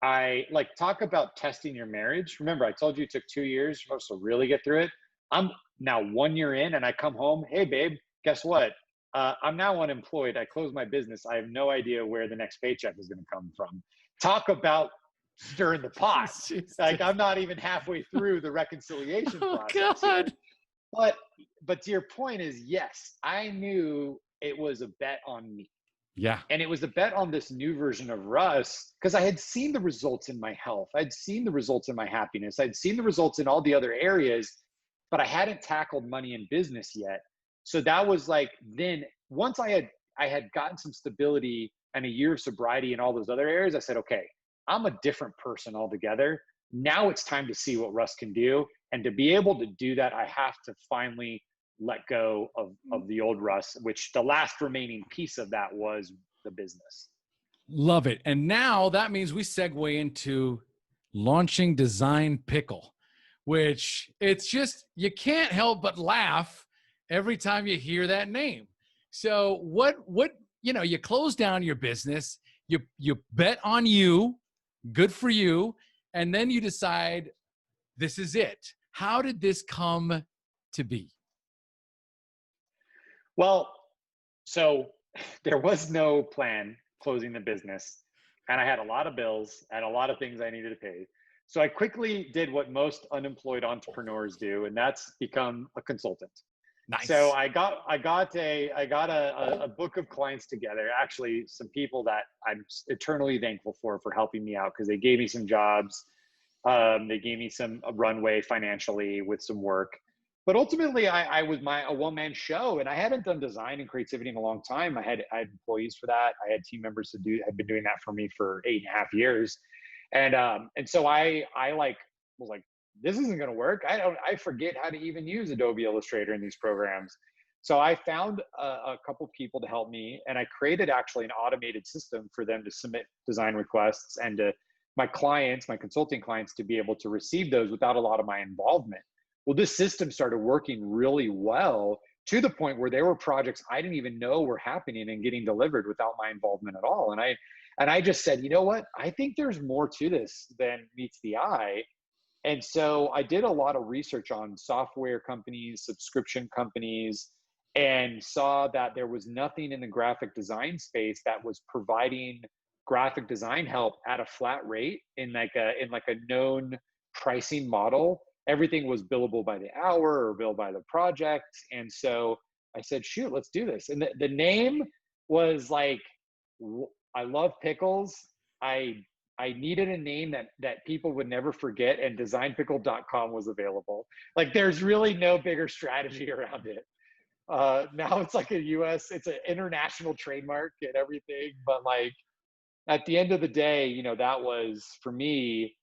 I talk about testing your marriage. Remember, I told you it took 2 years for us to really get through it. I'm now 1 year in, and I come home. Hey, babe, guess what? I'm now unemployed. I closed my business. I have no idea where the next paycheck is going to come from. Talk about stirring the pot. Like, I'm not even halfway through the reconciliation process. God. Here. But to your point is, yes, I knew it was a bet on me. Yeah. And it was a bet on this new version of Russ, because I had seen the results in my health. I'd seen the results in my happiness. I'd seen the results in all the other areas, but I hadn't tackled money and business yet. So that was like, then once I had gotten some stability and a year of sobriety in all those other areas, I said, okay, I'm a different person altogether. Now it's time to see what Russ can do. And to be able to do that, I have to finally let go of the old Russ, which the last remaining piece of that was the business. Love it. And now that means we segue into launching DesignPickle, which it's just, you can't help but laugh every time you hear that name. So what, you close down your business, you bet on you, good for you. And then you decide this is it. How did this come to be? Well, so there was no plan closing the business, and I had a lot of bills and a lot of things I needed to pay. So I quickly did what most unemployed entrepreneurs do, and that's become a consultant. Nice. So I got a book of clients together, actually some people that I'm eternally thankful for helping me out, because they gave me some jobs. They gave me some runway financially with some work. But ultimately, I was a one-man show, and I hadn't done design and creativity in a long time. I had employees for that. I had team members had been doing that for me for 8.5 years. And so I was like, this isn't going to work. I forget how to even use Adobe Illustrator in these programs. So I found a couple people to help me, and I created actually an automated system for them to submit design requests and to my clients, my consulting clients, to be able to receive those without a lot of my involvement. Well, this system started working really well to the point where there were projects I didn't even know were happening and getting delivered without my involvement at all. And I just said, you know what? I think there's more to this than meets the eye. And so I did a lot of research on software companies, subscription companies, and saw that there was nothing in the graphic design space that was providing graphic design help at a flat rate in like a known pricing model. Everything was billable by the hour or billed by the project. And so I said, shoot, let's do this. And the name was like, I love pickles. I needed a name that people would never forget, and DesignPickle.com was available. Like, there's really no bigger strategy around it. Now it's like it's an international trademark and everything. But like, at the end of the day, you know, that was for me,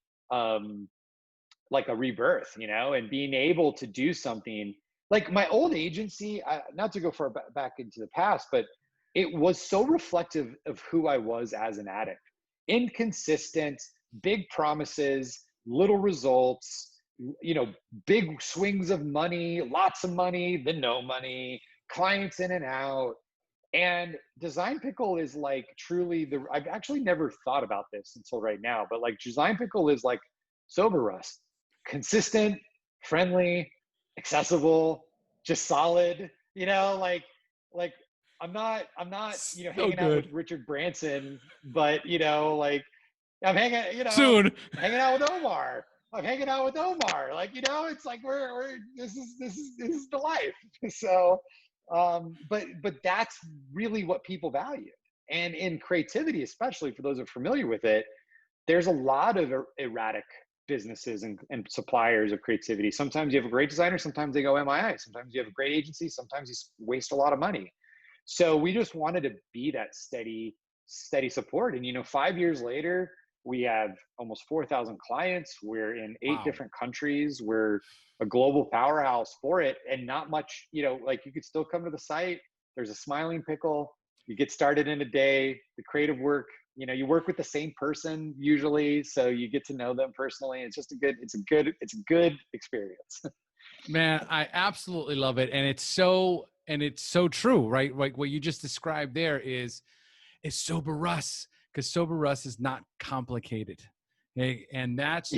like a rebirth, you know, and being able to do something like my old agency, not to go far back into the past, but it was so reflective of who I was as an addict. Inconsistent, big promises, little results, you know, big swings of money, lots of money, then no money, clients in and out. And DesignPickle is like truly I've actually never thought about this until right now, but like DesignPickle is like sober Russ, consistent, friendly, accessible, just solid, you know, like I'm not, you know, hanging out with Richard Branson, but you know, like I'm hanging, you know, Soon. hanging out with Omar. I'm hanging out with Omar. Like, you know, it's like this is the life. So, but that's really what people value. And in creativity, especially for those who are familiar with it, there's a lot of erratic businesses and suppliers of creativity. Sometimes you have a great designer, sometimes they go MIA, sometimes you have a great agency, sometimes you waste a lot of money. So we just wanted to be that steady support. And, you know, 5 years later, we have almost 4,000 clients. We're in 8 different countries. We're a global powerhouse for it. And not much, you know, like you could still come to the site. There's a smiling pickle. You get started in a day. The creative work, you know, you work with the same person usually, so you get to know them personally. It's just it's a good experience. Man, I absolutely love it. And it's so true, right? Like what you just described there is sober Russ, because sober Russ is not complicated. Okay? And that's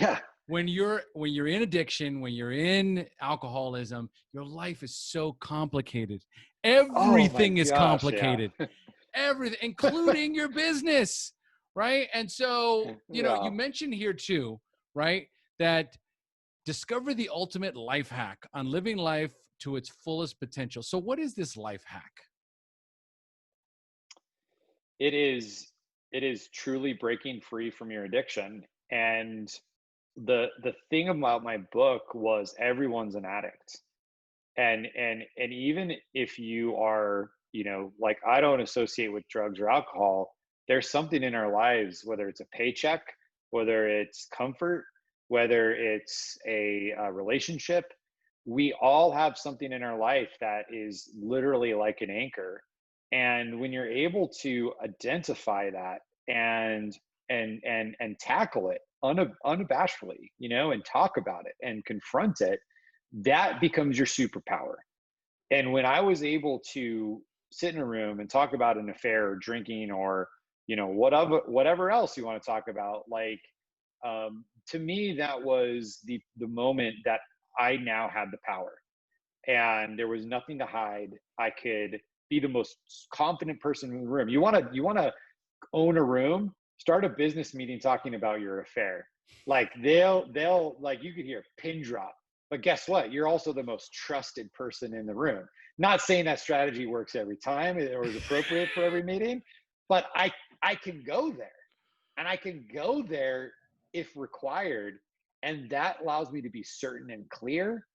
when you're in addiction, when you're in alcoholism, your life is so complicated. Everything is complicated. Yeah. Everything, including your business, right? And so, you know, you mentioned here too, right, that discover the ultimate life hack on living life to its fullest potential. So what is this life hack? It is truly breaking free from your addiction. And the thing about my book was everyone's an addict. And even if you are, you know, like I don't associate with drugs or alcohol, there's something in our lives, whether it's a paycheck, whether it's comfort, whether it's a relationship, we all have something in our life that is literally like an anchor. And when you're able to identify that and tackle it unabashedly, you know, and talk about it and confront it, that becomes your superpower. And when I was able to sit in a room and talk about an affair or drinking or, you know, whatever else you want to talk about, like, to me, that was the moment that I now had the power and there was nothing to hide. I could be the most confident person in the room. You want to own a room, start a business meeting talking about your affair. Like they'll like, you could hear a pin drop, but guess what? You're also the most trusted person in the room. Not saying that strategy works every time or is appropriate for every meeting, but I can go there and I can go there if required. And that allows me to be certain and clear.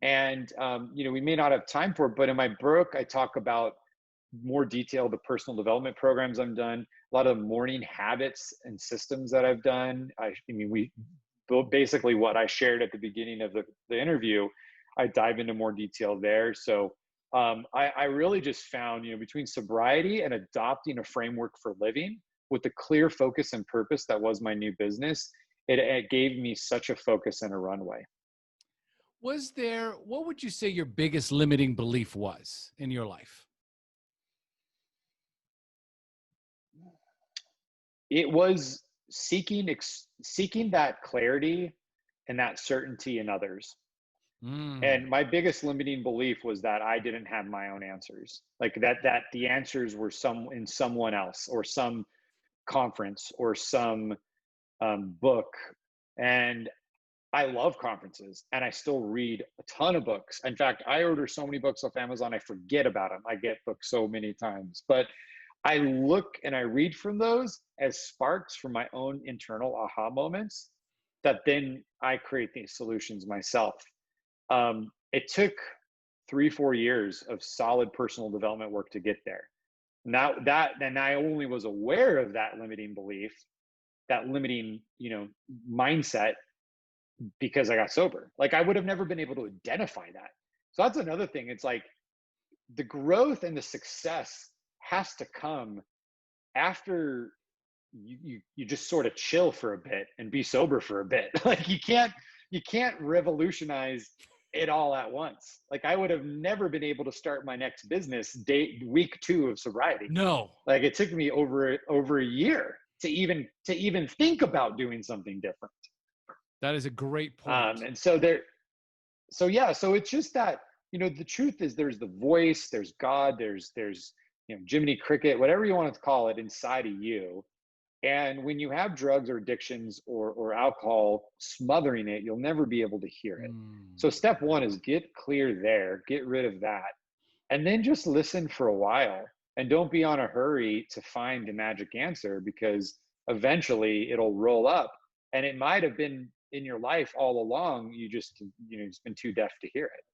And, you know, we may not have time for it, but in my book, I talk about more detail, the personal development programs I've done, a lot of morning habits and systems that I've done. I mean, basically what I shared at the beginning of the interview, I dive into more detail there. So I really just found, you know, between sobriety and adopting a framework for living, with the clear focus and purpose that was my new business, it gave me such a focus and a runway. What would you say your biggest limiting belief was in your life? It was seeking that clarity and that certainty in others. And my biggest limiting belief was that I didn't have my own answers, like that the answers were in someone else or some conference or some book. And I love conferences and I still read a ton of books. In fact, I order so many books off Amazon, I forget about them. I get books so many times, but I look and I read from those as sparks from my own internal aha moments that then I create these solutions myself. It took 3-4 years of solid personal development work to get there. Now then I only was aware of that limiting belief, that limiting, mindset, because I got sober. Like I would have never been able to identify that. So that's another thing. It's like the growth and the success has to come after you just sort of chill for a bit and be sober for a bit. Like you can't revolutionize it all at once. Like I would have never been able to start my next business week 2 of sobriety. No. Like it took me over a year to even think about doing something different. That is a great point. And so it's just that, the truth is there's the voice, there's God, there's Jiminy Cricket, whatever you want to call it, inside of you. And when you have drugs or addictions or alcohol smothering it, you'll never be able to hear it. So step 1 is get clear there, get rid of that, and then just listen for a while. And don't be on a hurry to find the magic answer, because eventually it'll roll up. And it might have been in your life all along. You just, it's been too deaf to hear it.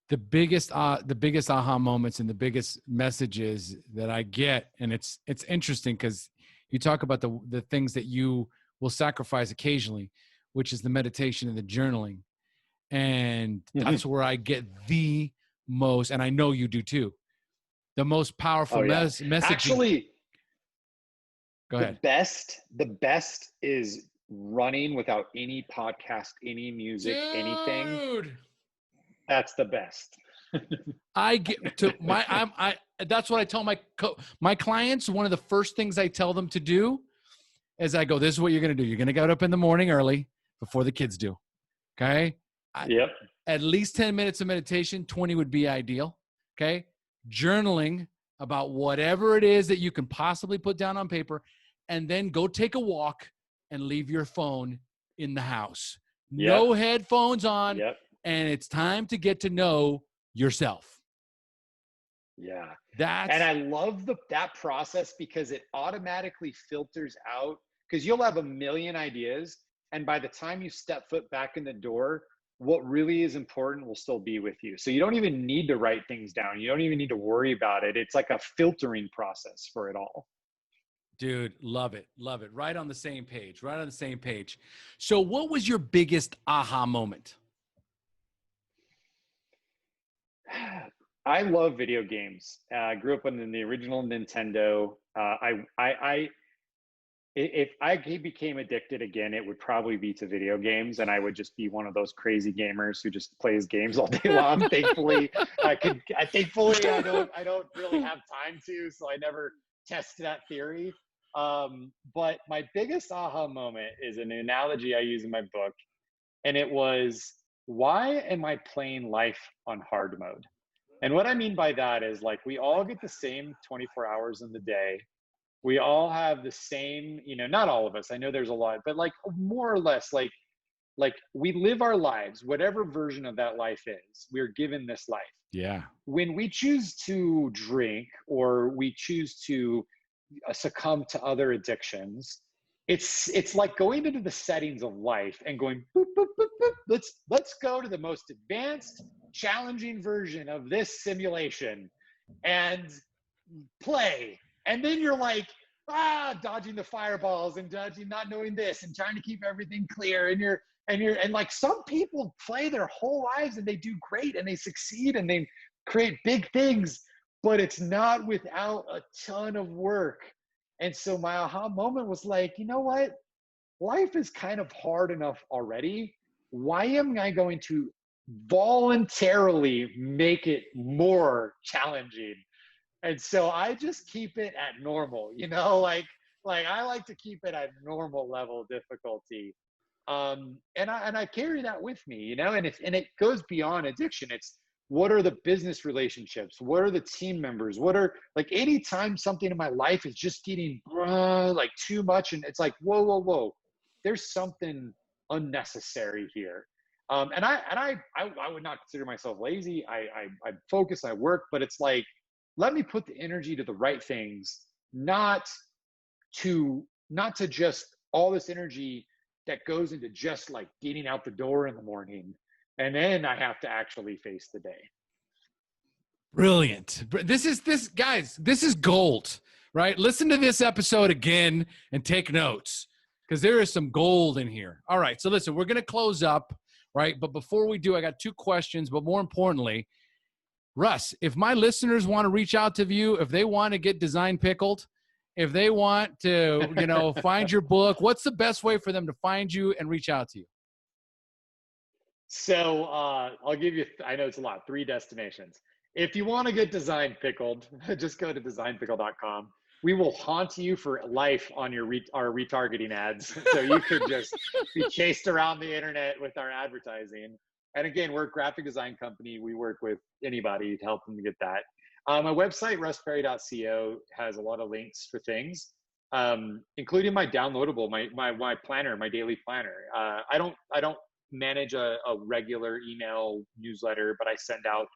The biggest aha moments and the biggest messages that I get, and it's interesting because you talk about the things that you will sacrifice occasionally, which is the meditation and the journaling. And that's where I get the most, and I know you do too, the most powerful messaging. Actually, go ahead. The best is running without any podcast, any music, anything. That's the best. I get to that's what I tell my clients. One of the first things I tell them to do is I go, this is what you're going to do. You're going to get up in the morning early before the kids do. Okay. Yep. At least 10 minutes of meditation, 20 would be ideal. Okay. Journaling about whatever it is that you can possibly put down on paper, and then go take a walk and leave your phone in the house. Yep. No headphones on. Yep. And it's time to get to know yourself. Yeah. And I love that process because it automatically filters out, because you'll have a million ideas. And by the time you step foot back in the door, what really is important will still be with you. So you don't even need to write things down. You don't even need to worry about it. It's like a filtering process for it all. Dude, love it. Love it. Right on the same page. So what was your biggest aha moment? I love video games. I grew up on the original Nintendo. If I became addicted again, it would probably be to video games, and I would just be one of those crazy gamers who just plays games all day long. Thankfully, I don't really have time to, so I never test that theory. But my biggest aha moment is an analogy I use in my book, and it was, why am I playing life on hard mode? And what I mean by that is, like, we all get the same 24 hours in the day. We all have the same, not all of us, I know there's a lot, but like more or less, like we live our lives, whatever version of that life is, we're given this life. Yeah. When we choose to drink or we choose to succumb to other addictions, it's like going into the settings of life and going, boop, boop, boop, boop. Let's go to the most advanced, challenging version of this simulation and play. And then you're like, dodging the fireballs and dodging, not knowing this and trying to keep everything clear. And like, some people play their whole lives and they do great and they succeed and they create big things, but it's not without a ton of work. And so my aha moment was like, you know what? Life is kind of hard enough already. Why am I going to voluntarily make it more challenging? And so I just keep it at normal, like I like to keep it at normal level difficulty. And I carry that with me, and it goes beyond addiction. It's what are the business relationships? What are the team members? What are, like, anytime something in my life is just getting like too much, and it's like, whoa, whoa, whoa, there's something unnecessary here. And I would not consider myself lazy. I focus, I work, but it's like, let me put the energy to the right things, not to just all this energy that goes into just like getting out the door in the morning, and then I have to actually face the day. Brilliant. Guys, this is gold, right? Listen to this episode again and take notes, because there is some gold in here. All right. So listen, we're going to close up, right? But before we do, I got 2 questions, but more importantly, Russ, if my listeners want to reach out to you, if they want to get DesignPickled, if they want to, find your book, what's the best way for them to find you and reach out to you? So I'll give you, I know it's a lot, 3 destinations. If you want to get DesignPickled, just go to designpickle.com. We will haunt you for life on our retargeting ads. So you could just be chased around the internet with our advertising. And again, we're a graphic design company. We work with anybody to help them get that. My website, russperry.co, has a lot of links for things, including my downloadable, my planner, my daily planner. I don't manage a regular email newsletter, but I send out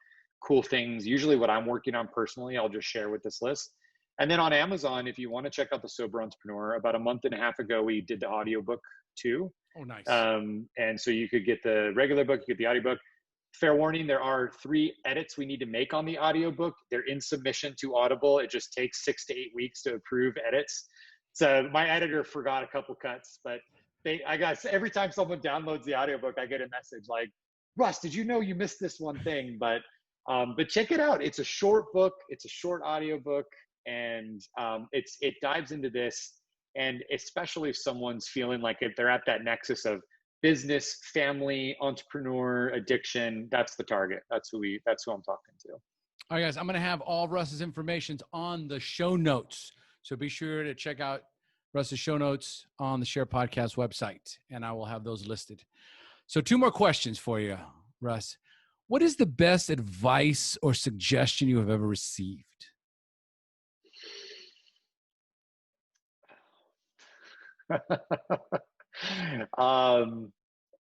cool things. Usually what I'm working on personally, I'll just share with this list. And then on Amazon, if you want to check out The Sober Entrepreneur, about a month and a half ago, we did the audiobook too. Oh, nice. And so you could get the regular book, you get the audiobook. Fair warning, there are 3 edits we need to make on the audiobook. They're in submission to Audible. It just takes 6 to 8 weeks to approve edits. So my editor forgot a couple cuts, but every time someone downloads the audiobook, I get a message like, Russ, did you know you missed this one thing? But check it out. It's a short book. It's a short audiobook, and it dives into this. And especially if someone's feeling like if they're at that nexus of business, family, entrepreneur, addiction, that's the target. That's who I'm talking to. All right, guys, I'm going to have all Russ's information on the show notes. So be sure to check out Russ's show notes on the Share Podcast website, and I will have those listed. So 2 more questions for you, Russ. What is the best advice or suggestion you have ever received?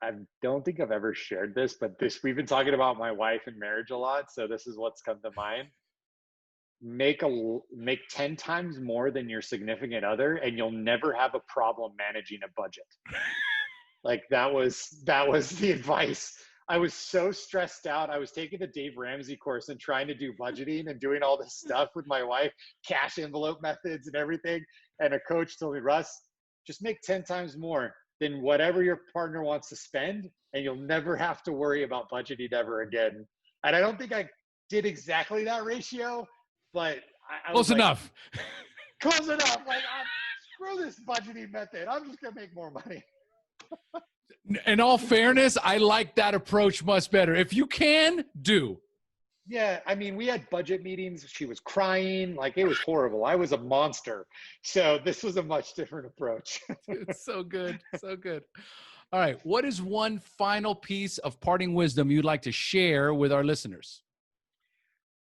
I don't think I've ever shared this, but we've been talking about my wife and marriage a lot, so this is what's come to mind. Make 10 times more than your significant other, and you'll never have a problem managing a budget. Like that was the advice. I was so stressed out. I was taking the Dave Ramsey course and trying to do budgeting and doing all this stuff with my wife, cash envelope methods and everything. And a coach told me, Russ, just make 10 times more than whatever your partner wants to spend, and you'll never have to worry about budgeting ever again. And I don't think I did exactly that ratio, but I Close enough. Close enough. Like, screw this budgeting method. I'm just going to make more money. In all fairness, I like that approach much better. If you can, do. Yeah, I mean, we had budget meetings. She was crying. Like, it was horrible. I was a monster. So this was a much different approach. It's so good. So good. All right. What is one final piece of parting wisdom you'd like to share with our listeners?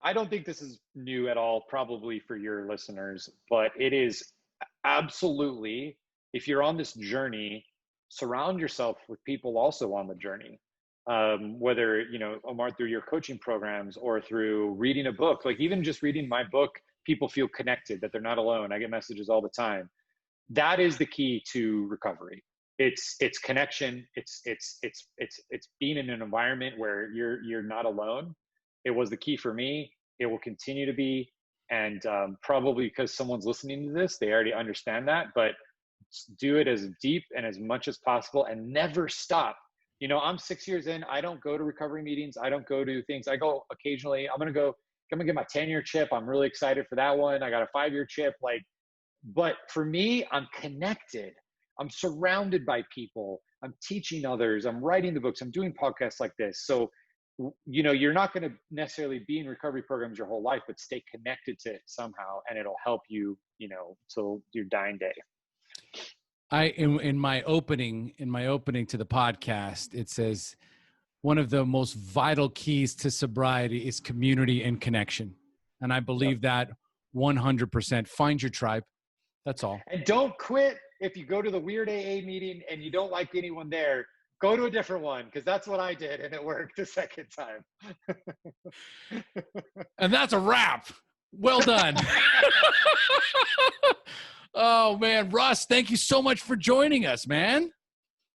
I don't think this is new at all, probably for your listeners, but it is absolutely, if you're on this journey, surround yourself with people also on the journey. Whether, Omar, through your coaching programs or through reading a book, like even just reading my book, people feel connected, that they're not alone. I get messages all the time. That is the key to recovery. It's connection. It's being in an environment where you're not alone. It was the key for me. It will continue to be. And probably because someone's listening to this, they already understand that, but do it as deep and as much as possible and never stop. I'm 6 years in. I don't go to recovery meetings. I don't go to things. I go occasionally. I'm going to get my 10-year chip. I'm really excited for that one. I got a 5-year chip. Like, But for me, I'm connected. I'm surrounded by people. I'm teaching others. I'm writing the books. I'm doing podcasts like this. So, you're not going to necessarily be in recovery programs your whole life, but stay connected to it somehow, and it'll help you, till your dying day. In my opening to the podcast, it says one of the most vital keys to sobriety is community and connection. And I believe that 100%. Find your tribe. That's all. And don't quit if you go to the weird AA meeting and you don't like anyone there. Go to a different one, because that's what I did, and it worked the second time. And that's a wrap. Well done. Oh, man. Russ, thank you so much for joining us, man.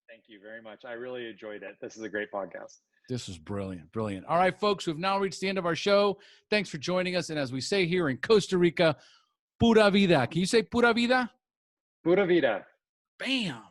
Thank you very much. I really enjoyed it. This is a great podcast. This was brilliant. Brilliant. All right, folks, we've now reached the end of our show. Thanks for joining us. And as we say here in Costa Rica, pura vida. Can you say pura vida? Pura vida. Bam.